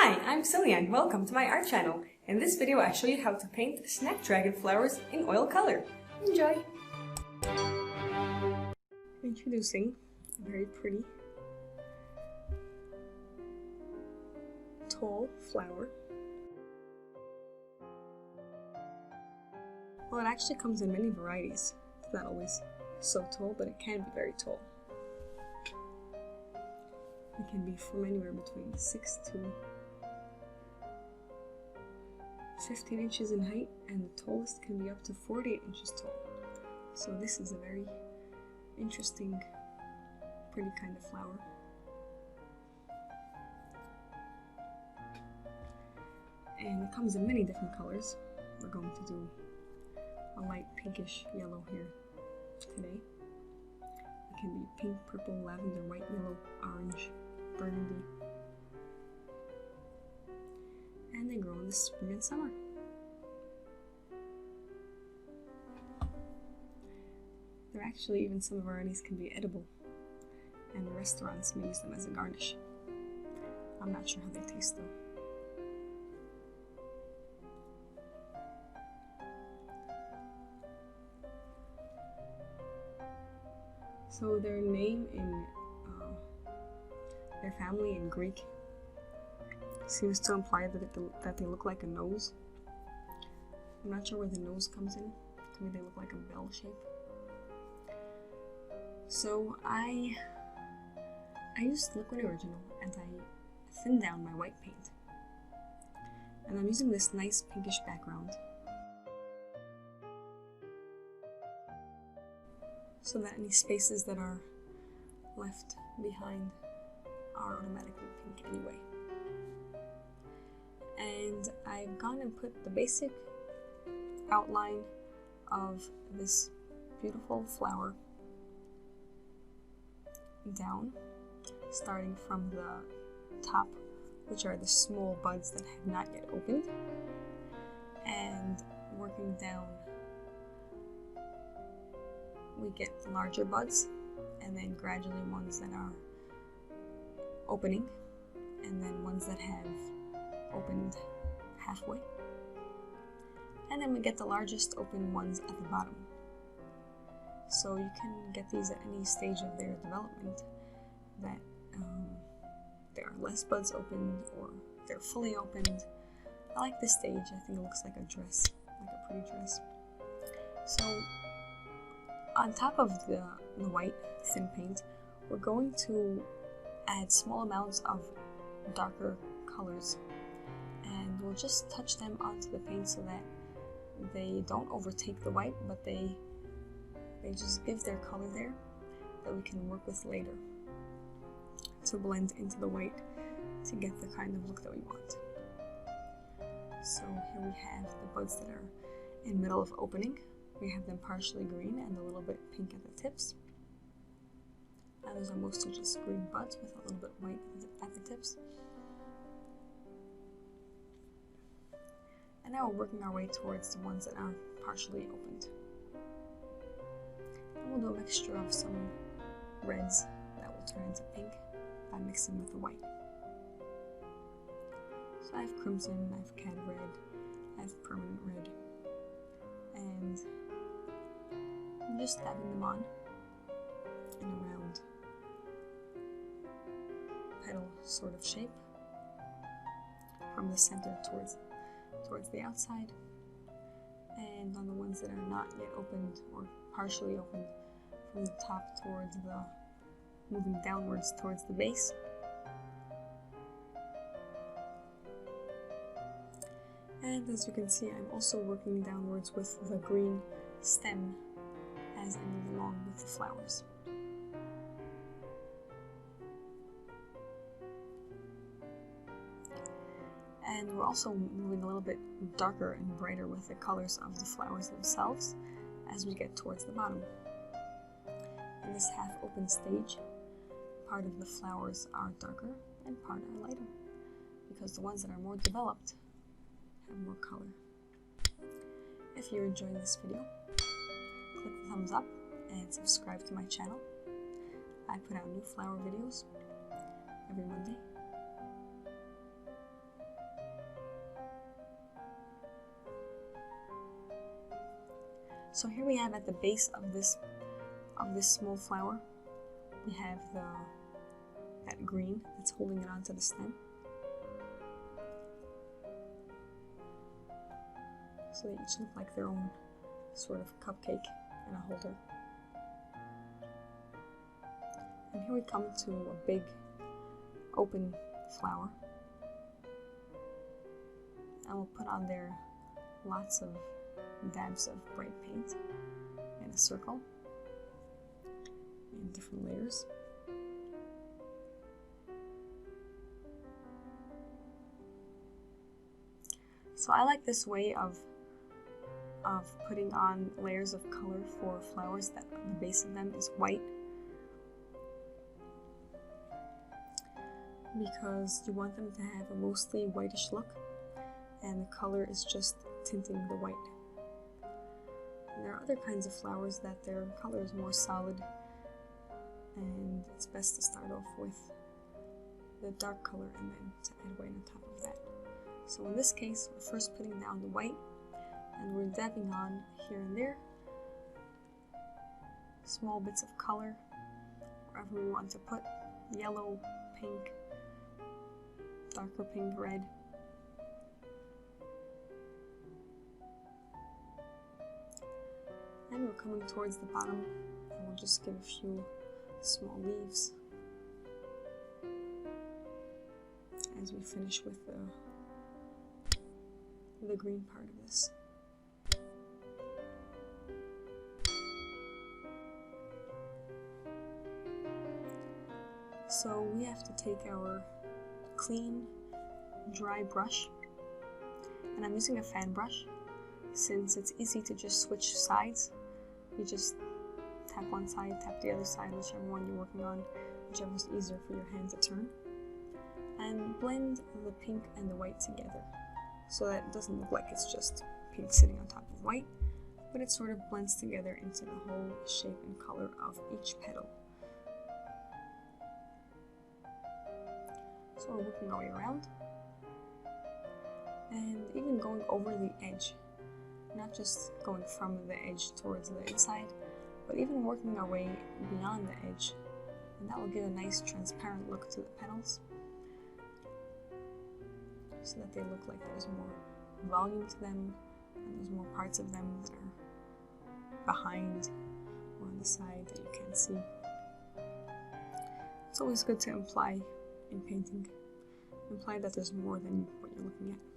Hi, I'm Ciliann. Welcome to my art channel. In this video I show you how to paint snapdragon flowers in oil color. Enjoy! Introducing a very pretty tall flower. Well, it actually comes in many varieties. It's not always so tall, but it can be very tall. It can be from anywhere between 6 to 15 inches in height, and the tallest can be up to 48 inches tall. So this is a very interesting, pretty kind of flower. And it comes in many different colors. We're going to do a light pinkish yellow here today. It can be pink, purple, lavender, white, yellow, orange, burgundy. And they grow in the spring and summer. There actually, even some varieties can be edible, and restaurants may use them as a garnish. I'm not sure how they taste though. So their name in their family in Greek seems to imply that they look like a nose. I'm not sure where the nose comes in. To me they look like a bell shape. So I used liquid original and I thinned down my white paint. And I'm using this nice pinkish background so that any spaces that are left behind are automatically pink anyway. And I've gone and put the basic outline of this beautiful flower down, starting from the top, which are the small buds that have not yet opened, and working down. We get larger buds, and then gradually ones that are opening, and then ones that have opened halfway, and then we get the largest open ones at the bottom. So you can get these at any stage of their development, that there are less buds opened or they're fully opened. I like this stage. I think it looks like a dress, like a pretty dress. So on top of the white thin paint, we're going to add small amounts of darker colors, and we'll just touch them onto the paint so that they don't overtake the white, but they just give their color there that we can work with later to blend into the white to get the kind of look that we want. So here we have the buds that are in middle of opening. We have them partially green and a little bit pink at the tips. And those are mostly just green buds with a little bit white at the tips. And now we're working our way towards the ones that are partially opened. And we'll do a mixture of some reds that will turn into pink by mixing with the white. So I have crimson, I have cad red, I have permanent red, and I'm just dabbing them on in a round petal sort of shape from the center towards the outside, and on the ones that are not yet opened or partially opened, from the top towards the, moving downwards towards the base. And as you can see, I'm also working downwards with the green stem as I move along with the flowers. And we're also moving a little bit darker and brighter with the colors of the flowers themselves as we get towards the bottom. In this half open stage, part of the flowers are darker and part are lighter, because the ones that are more developed have more color. If you're enjoying this video, click the thumbs up and subscribe to my channel. I put out new flower videos every Monday. So here we have at the base of this small flower, we have that green that's holding it onto the stem. So they each look like their own sort of cupcake in a holder. And here we come to a big open flower. And we'll put on there lots of dabs of bright paint in a circle in different layers. So I like this way of putting on layers of color for flowers that the base of them is white, because you want them to have a mostly whitish look, and the color is just tinting the white. And there are other kinds of flowers that their color is more solid, and it's best to start off with the dark color and then to add white on top of that. So in this case, we're first putting down the white, and we're dabbing on here and there small bits of color wherever we want to put: yellow, pink, darker pink, red. And we're coming towards the bottom, and we'll just give a few small leaves as we finish with the green part of this. So we have to take our clean, dry brush, and I'm using a fan brush since it's easy to just switch sides. You just tap one side, tap the other side, whichever one you're working on, whichever is easier for your hand to turn, and blend the pink and the white together so that it doesn't look like it's just pink sitting on top of white, but it sort of blends together into the whole shape and color of each petal. So we're working our way around, and even going over the edge, not just going from the edge towards the inside, but even working our way beyond the edge, and that will give a nice transparent look to the petals, so that they look like there's more volume to them, and there's more parts of them that are behind or on the side that you can't see. It's always good to imply in painting, imply that there's more than what you're looking at.